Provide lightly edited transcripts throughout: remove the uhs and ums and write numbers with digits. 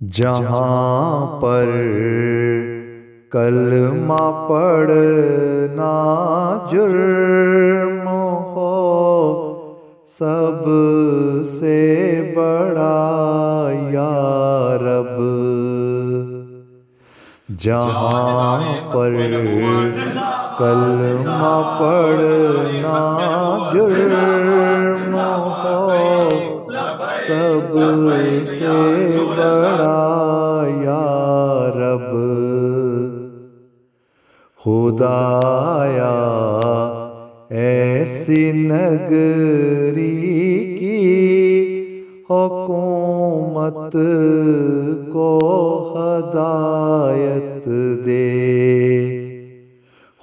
جہاں پر کلمہ پڑھنا جرم ہو، سب سے بڑا یا رب۔ جہاں پر کلمہ پڑھنا جرم ہو، سب سے بڑا یا رب۔ خدایا ایسی نگری کی حکومت کو ہدایت دے۔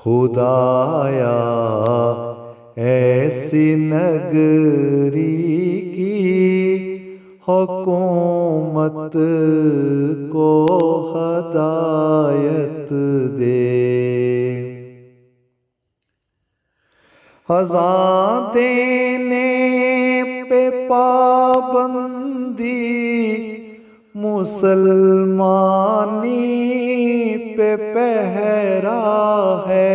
خدایا ایسی نگری کی حکومت کو ہدایت دے۔ اذان دینے پہ پابندی مسلمانی پہ پہرا ہے۔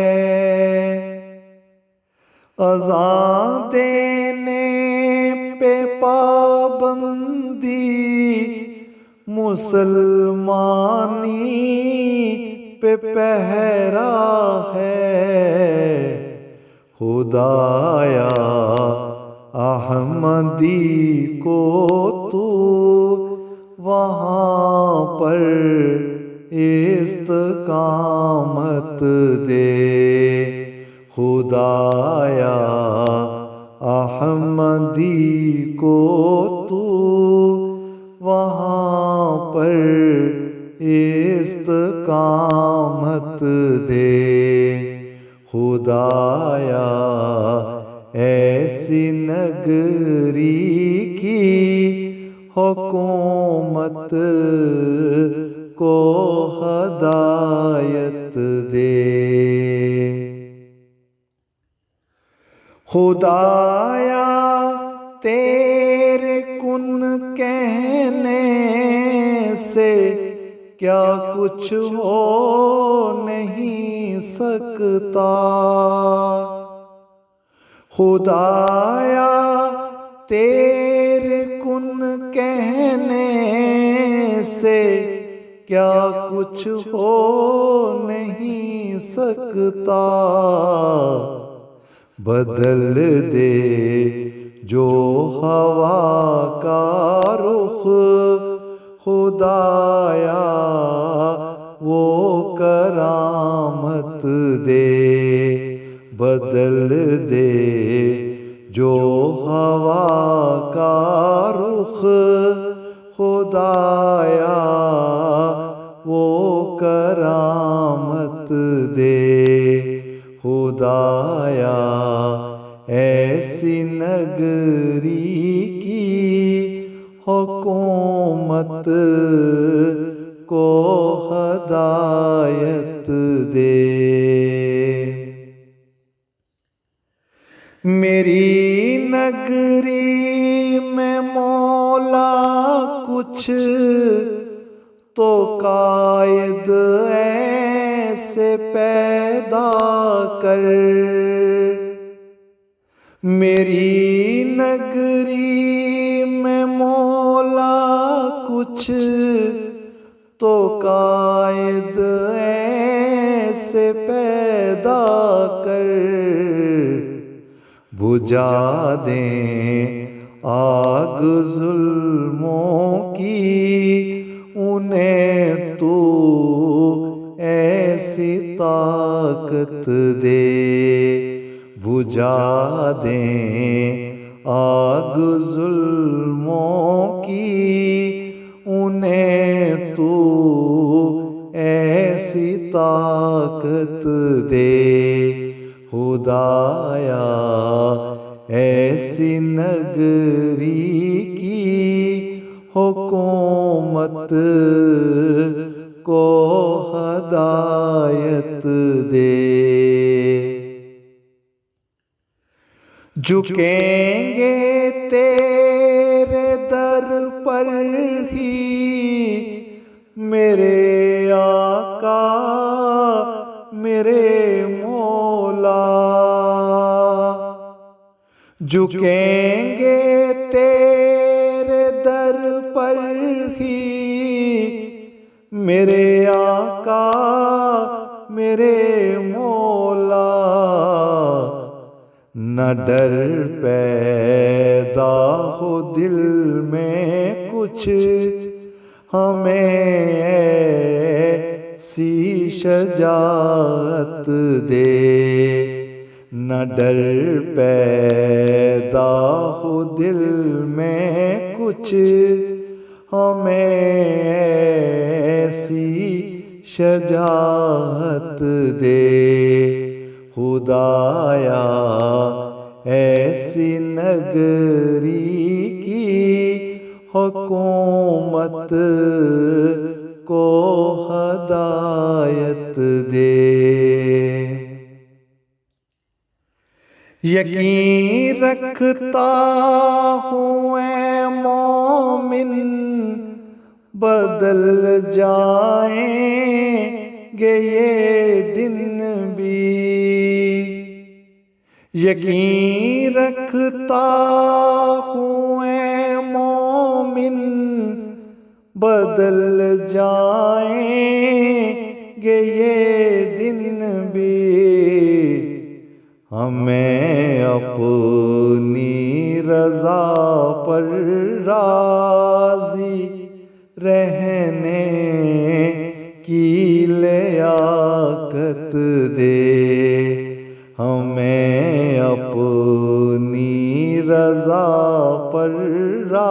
اذان دینے پہ پابندی مسلمانی پہ پہرا ہے۔ خدایا احمدی کو تو وہاں پر استقامت دے۔ خدایا احمدی کو تو وہاں پر استقامت دے۔ خدایا ایسی نگری کی حکومت کو ہدایت دے۔ خدایا تیرے کن کہنے سے کیا کچھ ہو نہیں سکتا۔ خدایا تیرے کن کہنے سے کیا کچھ ہو نہیں سکتا۔ بدل دے جو ہوا کا رخ خدایا وہ کرامت دے۔ بدل دے جو ہوا کا رخ خدایا وہ کرامت دے۔ خدایا ایسی نگری کی حکومت کو ہدایت دے۔ میری نگری میں مولا کچھ تو قائد ایسے پیدا کر۔ میری نگری میں مولا کچھ تو قائد ایسے پیدا کر۔ بجھا دیں آگ ظلموں کی انہیں تو ایسی طاقت دے۔ بجھا دیں آگ ظلموں کی انہیں تو ایسی طاقت دے۔ خدایا ایسی نگری کی حکومت کو ہدایت دے۔ جھکیں گے تیرے در پر ہی جھکیں گے تیرے در پر ہی میرے آقا میرے مولا، نہ ڈر پیدا ہو دل میں کچھ ہمیں ایسی شجاعت دے، نہ ڈر پیدا ہو دل میں کچھ ہمیں ایسی شجاعت دے، خدایا ایسی نگری کی حکومت کو ہدایت دے۔ یقین رکھتا ہوں اے مومن بدل جائیں گے یہ دن بھی، یقین رکھتا ہوں اے مومن بدل جائیں گے یہ دن بھی، ہمیں اپنی رضا پر راضی رہنے کی لیاقت دے، ہمیں اپنی رضا پر راضی